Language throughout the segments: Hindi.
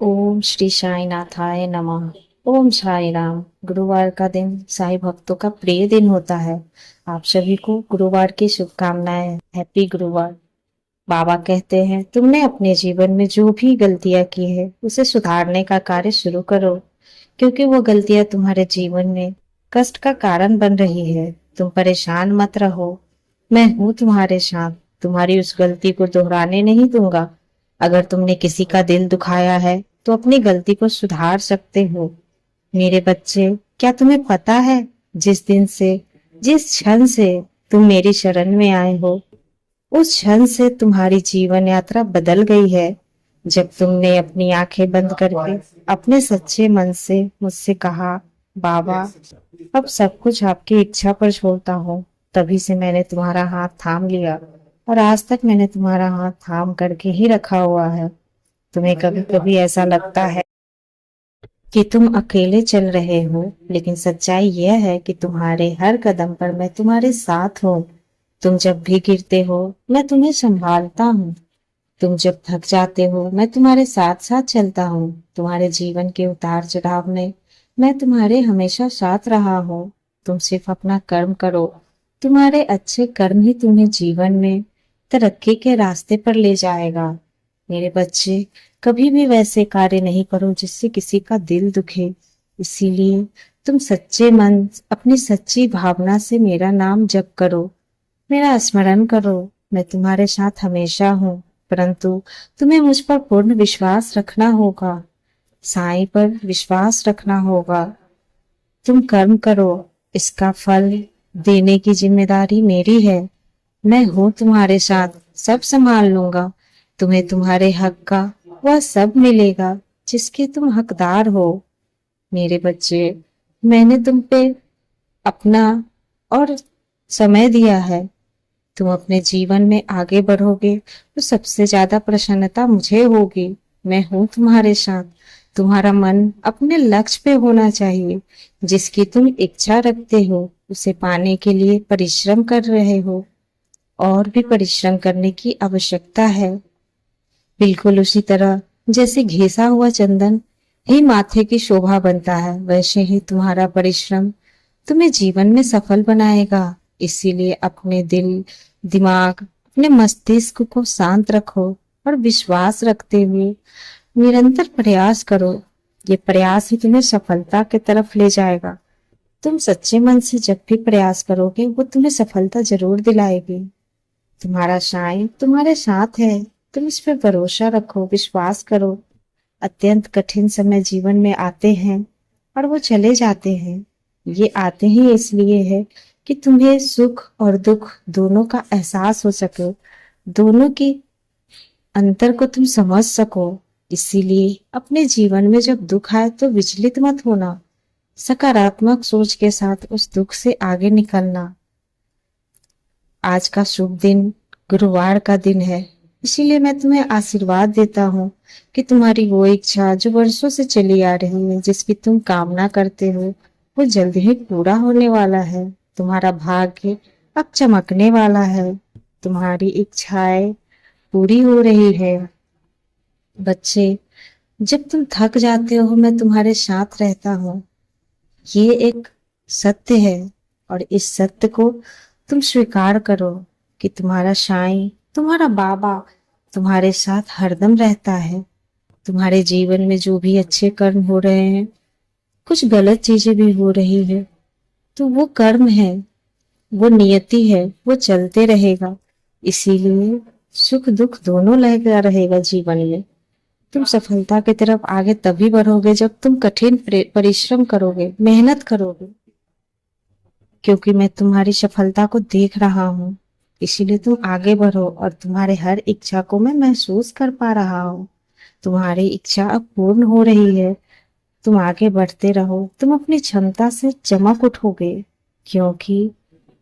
ओम श्री साई नाथाय नमः। ओम साई राम। गुरुवार का दिन साई भक्तों का प्रिय दिन होता है। आप सभी को गुरुवार की शुभकामनाएं। हैप्पी गुरुवार। बाबा कहते हैं तुमने अपने जीवन में जो भी गलतियां की है उसे सुधारने का कार्य शुरू करो, क्योंकि वो गलतियां तुम्हारे जीवन में कष्ट का कारण बन रही है। तुम परेशान मत रहो, मैं हूं तुम्हारे साथ। तुम्हारी उस गलती को दोहराने नहीं दूंगा। अगर तुमने किसी का दिल दुखाया है तो अपनी गलती को सुधार सकते हो। मेरे बच्चे, क्या तुम्हें पता है, जिस दिन से, जिस क्षण से तुम मेरी शरण में आए हो, उस क्षण से तुम्हारी जीवन यात्रा बदल गई है। जब तुमने अपनी आंखें बंद करके अपने सच्चे मन से मुझसे कहा, बाबा अब सब कुछ आपकी इच्छा पर छोड़ता हूँ, तभी से मैंने तुम्हारा हाथ थाम लिया और आज तक मैंने तुम्हारा हाथ थाम करके ही रखा हुआ है। तुम्हें कभी कभी ऐसा लगता है कि तुम अकेले चल रहे हो, लेकिन सच्चाई यह है कि तुम्हारे हर कदम पर मैं तुम्हारे साथ हूँ। तुम जब भी गिरते हो मैं तुम्हें संभालता हूँ। तुम जब थक जाते हो मैं तुम्हारे साथ साथ चलता हूँ। तुम्हारे जीवन के उतार चढ़ाव में मैं तुम्हारे हमेशा साथ रहा हूँ। तुम सिर्फ अपना कर्म करो। तुम्हारे अच्छे कर्म ही तुम्हें जीवन में तरक्की के रास्ते पर ले जाएगा। मेरे बच्चे, कभी भी वैसे कार्य नहीं करो जिससे किसी का दिल दुखे। इसीलिए तुम सच्चे मन, अपनी सच्ची भावना से मेरा नाम जप करो, मेरा स्मरण करो। मैं तुम्हारे साथ हमेशा हूँ, परंतु तुम्हें मुझ पर पूर्ण विश्वास रखना होगा। साईं पर विश्वास रखना होगा। तुम कर्म करो, इसका फल देने की जिम्मेदारी मेरी है। मैं हूं तुम्हारे साथ, सब संभाल लूंगा। तुम्हें तुम्हारे हक का वह सब मिलेगा जिसके तुम हकदार हो। मेरे बच्चे, मैंने तुम पे अपना और समय दिया है। तुम अपने जीवन में आगे बढ़ोगे तो सबसे ज्यादा प्रसन्नता मुझे होगी। मैं हूं तुम्हारे साथ। तुम्हारा मन अपने लक्ष्य पे होना चाहिए। जिसकी तुम इच्छा रखते हो उसे पाने के लिए परिश्रम कर रहे हो, और भी परिश्रम करने की आवश्यकता है। बिल्कुल उसी तरह जैसे घिसा हुआ चंदन ही माथे की शोभा बनता है, वैसे ही तुम्हारा परिश्रम तुम्हें जीवन में सफल बनाएगा। इसीलिए अपने दिल, दिमाग, अपने मस्तिष्क को शांत रखो और विश्वास रखते हुए निरंतर प्रयास करो। ये प्रयास ही तुम्हें सफलता की तरफ ले जाएगा। तुम सच्चे मन से जब भी प्रयास करोगे वो तुम्हें सफलता जरूर दिलाएगी। तुम्हारा साईं तुम्हारे साथ है। तुम इस पे भरोसा रखो, विश्वास करो। अत्यंत कठिन समय जीवन में आते हैं और वो चले जाते हैं। ये आते ही इसलिए है कि तुम्हें सुख और दुख दोनों का एहसास हो सके, दोनों की अंतर को तुम समझ सको। इसीलिए अपने जीवन में जब दुख आए तो विचलित मत होना, सकारात्मक सोच के साथ उस दुख से आगे निकलना। आज का शुभ दिन गुरुवार का दिन है, इसीलिए मैं तुम्हें आशीर्वाद देता हूँ कि तुम्हारी वो इच्छा जो वर्षों से चली आ रही है, जिसकी तुम कामना करते हो, वो जल्द ही पूरा होने वाला है। तुम्हारा भाग्य अब चमकने वाला है। तुम्हारी इच्छाएं पूरी हो रही है। बच्चे, जब तुम थक जाते हो मैं तुम्हारे साथ रहता हूँ। ये एक सत्य है, और इस सत्य को तुम स्वीकार करो कि तुम्हारा साईं, तुम्हारा बाबा तुम्हारे साथ हरदम रहता है। तुम्हारे जीवन में जो भी अच्छे कर्म हो रहे हैं, कुछ गलत चीजें भी हो रही है, तो वो कर्म है, वो नियति है, वो चलते रहेगा। इसीलिए सुख दुख दोनों लगा रहेगा जीवन में। तुम सफलता की तरफ आगे तभी बढ़ोगे जब तुम कठिन परिश्रम करोगे, मेहनत करोगे, क्योंकि मैं तुम्हारी सफलता को देख रहा हूँ। इसीलिए तुम आगे बढ़ो, और तुम्हारे हर इच्छा को मैं महसूस कर पा रहा हूँ। तुम्हारी इच्छा अब पूर्ण हो रही है। तुम आगे बढ़ते रहो, तुम अपनी क्षमता से चमक उठोगे, क्योंकि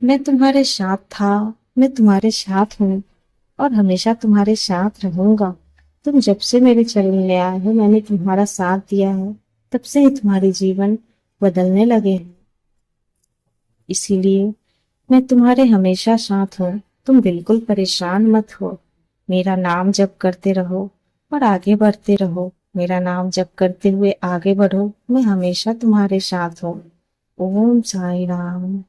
मैं तुम्हारे साथ था, मैं तुम्हारे साथ हूँ, और हमेशा तुम्हारे साथ रहूंगा। तुम जब से मेरे चरण में आए हो, मैंने तुम्हारा साथ दिया है, तब से ही तुम्हारे जीवन बदलने लगे हैं। इसीलिए मैं तुम्हारे हमेशा साथ हूँ। तुम बिल्कुल परेशान मत हो। मेरा नाम जप करते रहो और आगे बढ़ते रहो। मेरा नाम जप करते हुए आगे बढ़ो, मैं हमेशा तुम्हारे साथ हूँ। ओम साई राम।